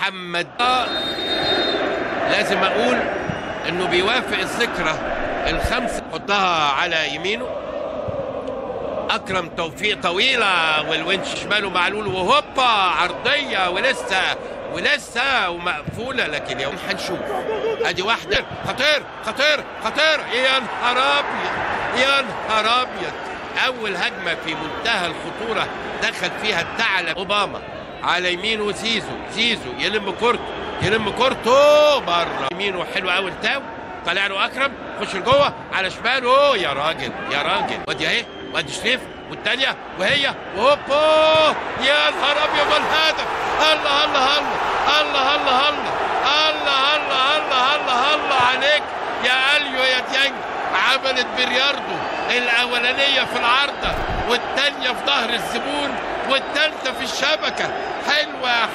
محمد. لازم اقول انه بيوافق الذكرى الخمسة. حطها على يمينه اكرم توفيق طويله والونش شماله معلول وهوبا عرضيه ولسه ومقفوله، لكن يوم هنشوف. ادي واحده خطير يا نهار ابيض يا نهار ابيض. اول هجمه في منتهى الخطوره دخل فيها الثعلب اوباما على يمينه. زيزو يلم كورته بره يمينه. حلو قوي التاو طالع له اكرم خش لجوه على شماله. يا راجل وادي اهي وادي شريف والثانيه وهي وهوبا يا نهار ابيض الهدف. الله عليك يا اليو يا ديانج. عملت بلياردو الاولانيه في العارضه والثانيه في ظهر الزبون والثالثه في الشبكه. حلوه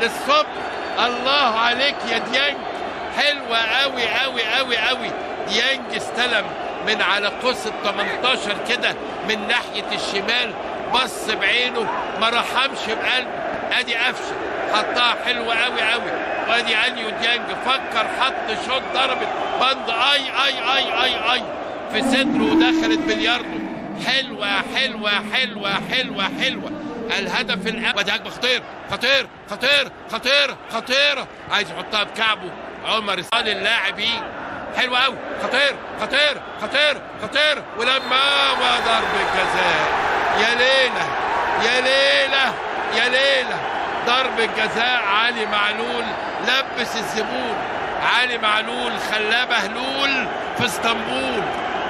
للصبح. الله عليك يا ديانج. حلوه قوي. ديانج استلم من على قوس ال 18 كده من ناحيه الشمال، بص بعينه ما رحمش بقلبه. ادي قفشه حطها حلوه قوي. وادي اليو ديانج فكر حط شوط ضربت بند اي في صدره ودخلت بلياردو. حلوه. الهدف الاول. ودي هجمه خطيره عايز يحطها بكعبه عمر صال اللاعبين. حلوه قوي خطير ولما وضرب الجزاء. يا ليله ضرب الجزاء. علي معلول لبس الزبون. علي معلول خلاه مهلول في اسطنبول.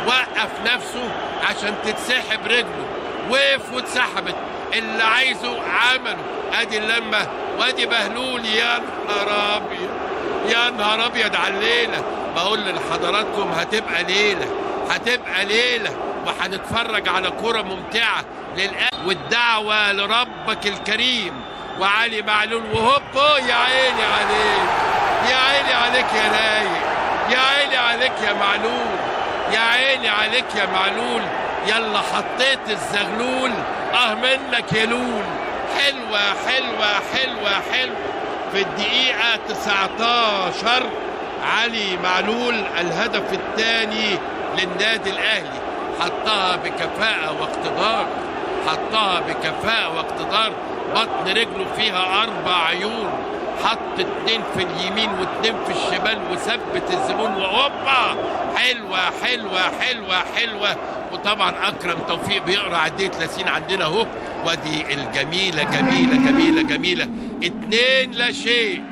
وقف نفسه عشان تتسحب رجله، وقف واتسحبت. اللي عايزه عمله. ادي اللمه وادي بهلول. يا نهار ابيض على الليله. بقول لحضراتكم هتبقى ليله وهنتفرج على كرة ممتعة والدعوة لربك الكريم. وعلي معلول وهوبا. يا عيني عليك يا رايق. يا عيني عليك يا معلول. يلا حطيت الزغلول منك يا لول. حلوة في الدقيقة 19 علي معلول الهدف الثاني للنادي الاهلي. حطها بكفاءة واقتدار. بطن رجله فيها 4 عيون. حط 2 في اليمين و2 في الشمال وثبت الزبون وهوبا. حلوة. وطبعا اكرم توفيق بيقرا عديه لاسين عندنا اهو. ودي الجميله جميله 2 لا شيء.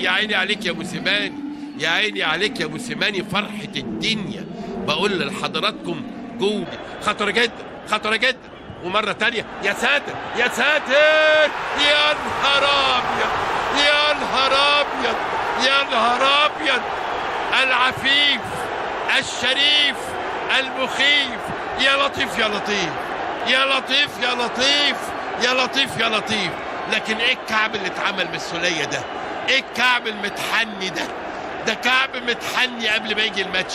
يا عيني عليك يا موسيماني. فرحه الدنيا. بقول لحضراتكم جول خطره جدا ومره تانية. يا ساتر يا نهار ابيض. العفيف الشريف المخيف. يا لطيف. لكن ايه الكعب اللي اتعمل بالسوليه ده؟ ايه الكعب المتحني ده كعب متحني قبل ما يجي الماتش.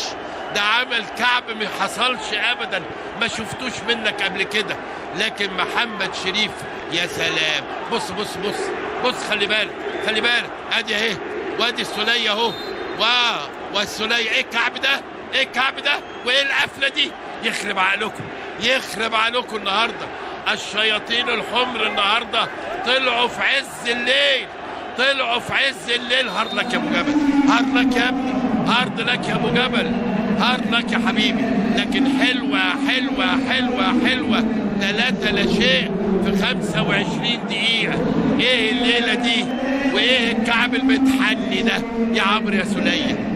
ده عمل كعب ما حصلش ابدا، ما شفتوش منك قبل كده. لكن محمد شريف يا سلام. بص خلي بالك ادي اهي وادي السوليه اهو. والسوليه ايه الكعب ده وايه القفله دي؟ يخرب عليكم النهارده. الشياطين الحمر النهارده طلعوا في عز الليل. هارد لك يا ابو جبل. هارد لك يا ابني. هارد لك يا ابو جبل. هارد لك يا حبيبي. لكن حلوه 3 لا شيء في 25 دقيقه. ايه الليله دي وايه الكعب المتحني ده يا عمرو يا سوليه؟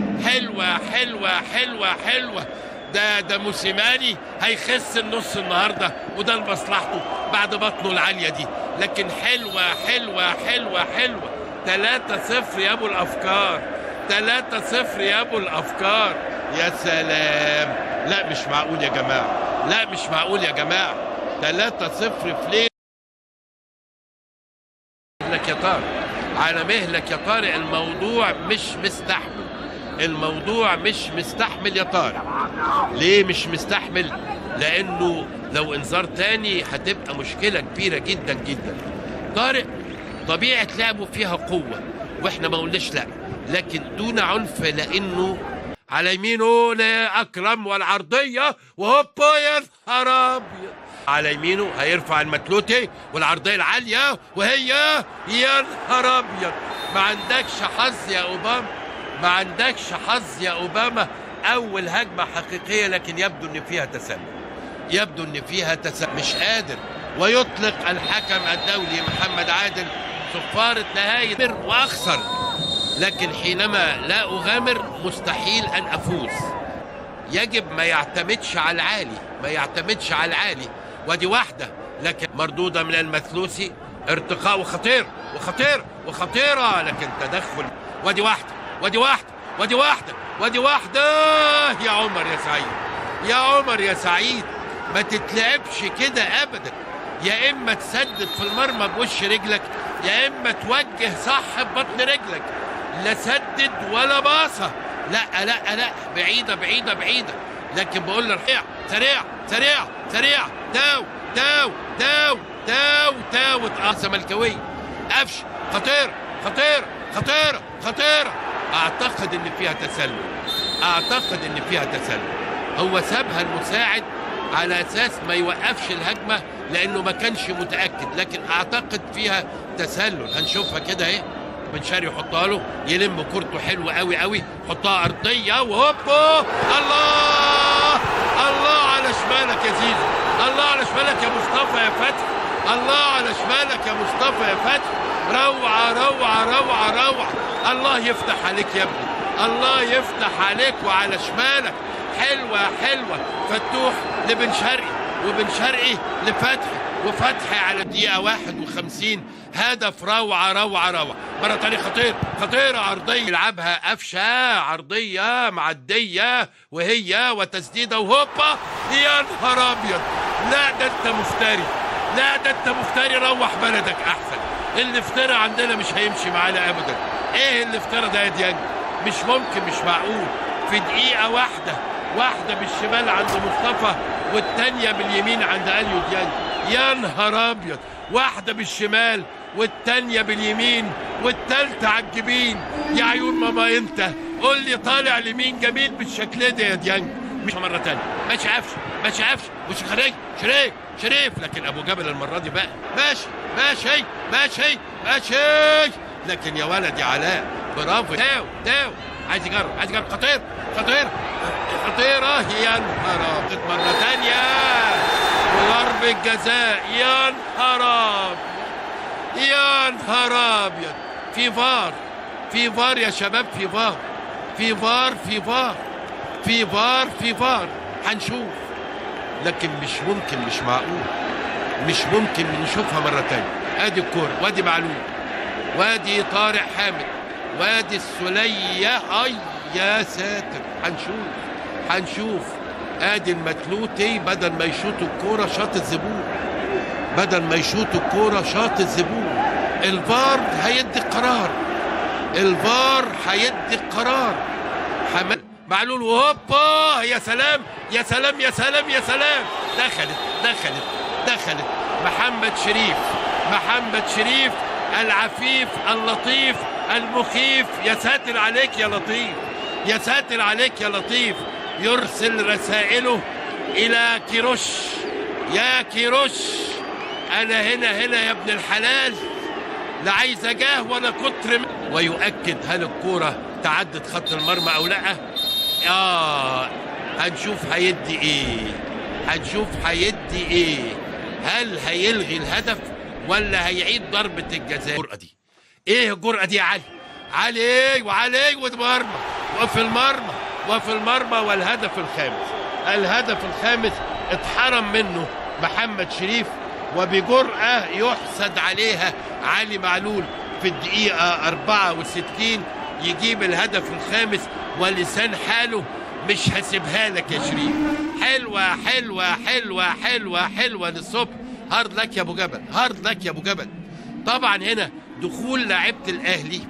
حلوه. ده موسيماني هيخس النص النهارده وده لمصلحته بعد بطنه العاليه دي. لكن حلوه 3-0 يا ابو الافكار. 3-0 يا ابو الافكار. يا سلام. لا مش معقول يا جماعه. 3-0 في ليل. مهلك يا طارق، على مهلك يا طارق. الموضوع مش مستحمل يا طارق. ليه مش مستحمل؟ لانه لو انذار تاني هتبقى مشكله كبيره جدا. طارق طبيعة لعبه فيها قوة واحنا ما قلناش لا، لكن دون عنف، لانه على يمينه لأكرم والعرضية وهوبا يا نهار أبيض. على يمينه هيرفع المتلوتي والعرضية العالية وهي يا نهار أبيض. ما عندكش حظ يا أوباما، ما عندكش حظ يا أوباما. أول هجمة حقيقية، لكن يبدو إن فيها تسلل، يبدو إن فيها تسلل، مش قادر. ويطلق الحكم الدولي محمد عادل صفارة نهاية وأخسر. لكن حينما لا أغامر مستحيل أن أفوز. يجب ما يعتمدش على العالي، ما يعتمدش على العالي. ودي واحدة لكن مردودة من المثلوثي، ارتقاء وخطير وخطير وخطيرة، لكن تدخل. ودي واحدة ودي واحدة ودي واحدة ودي واحدة. يا عمر يا سعيد، يا عمر يا سعيد، ما تتلعبش كده أبدا. يا إما تسدد في المرمى بوش رجلك، يا إما توجه صح ببطن رجلك. لا سدد ولا باصة، لا لا لا، بعيدة بعيدة بعيدة. لكن بقول له سريع سريع سريع، داو داو داو داو داو. زملكاوية قفش خطير خطير خطيرة خطيرة. اعتقد ان فيها تسلل، اعتقد ان فيها تسلل. هو سابها المساعد على اساس ما يوقفش الهجمة لانه ما كانش متأكد، لكن اعتقد فيها تسلل. هنشوفها كده اهي. بن شرقي يحطها له، يلم كورته حلوه قوي قوي، حطها ارضيه وهوبا. الله الله على شمالك يا زيزو، الله على شمالك يا مصطفى يا فتحي، الله على شمالك يا مصطفى يا فتحي. روعه روعه روعه روعه. الله يفتح عليك يا ابني، الله يفتح عليك وعلى شمالك. حلوه حلوه. فتوح لبن شرقي وبن شرقي لفتحي وفتحي على دقيقه 51. هدف روعة روعة روعة. مرة تانية خطير خطيرة، عرضية يلعبها قفشة، عرضية معدية وهي وتسديدة وهوبا. يا نهار أبيض. لا ده أنت مفتري، لا ده أنت مفتري. روح بلدك أحسن. اللي افترى عندنا مش هيمشي معانا أبدا. إيه اللي افترى ده يا ديانج؟ مش ممكن، مش معقول. في دقيقة واحدة بالشمال عند مصطفى والتانية باليمين عند أليو ديانج. يا نهار أبيض. واحدة بالشمال والتانية باليمين والتالتة على الجبين. يا عيون ماما انت قول لي طالع لمين جميل بالشكل ده يا ديانج؟ مش مرة تانية. ما شافش وش شريف. لكن ابو جبل المرة دي بقى ماشي. لكن يا ولد يا علاء برافو. داو عايز يجرب خطيرة. يا نهار ابيض. مرة تانية وضرب الجزاء. يا نهار ابيض. في فار يا شباب، في فار. هنشوف. لكن مش ممكن، مش معقول، مش ممكن نشوفها مرة تانية. ادي الكورة وادي معلول وادي طارق حامد وادي السلية. اي يا ساتر. هنشوف. ادي المتلوتي بدل ما يشوط الكورة شاط الزبون، الفار هيدي قرار. حمد معلول وهوبا. يا سلام يا سلام يا سلام يا سلام. دخلت. محمد شريف العفيف اللطيف المخيف. يا ساتر عليك يا لطيف. يرسل رسائله إلى كيروش. يا كيروش أنا هنا يا ابن الحلال، لا عايز جاه ولا كتر. ويؤكد هل الكورة تعدت خط المرمى أو لا. هنشوف هيدي إيه. هل هيلغي الهدف ولا هيعيد ضربة الجزاء؟ الجرأة دي إيه؟ الجرأة دي يا علي وفي المرمى. والهدف الخامس اتحرم منه محمد شريف، وبجرأة يحسد عليها علي معلول في الدقيقة 64 يجيب الهدف الخامس. ولسان حاله مش هسيبها لك يا شريف. حلوة للصبح. هارد لك يا ابو جبل. طبعا هنا دخول لاعيبة الاهلي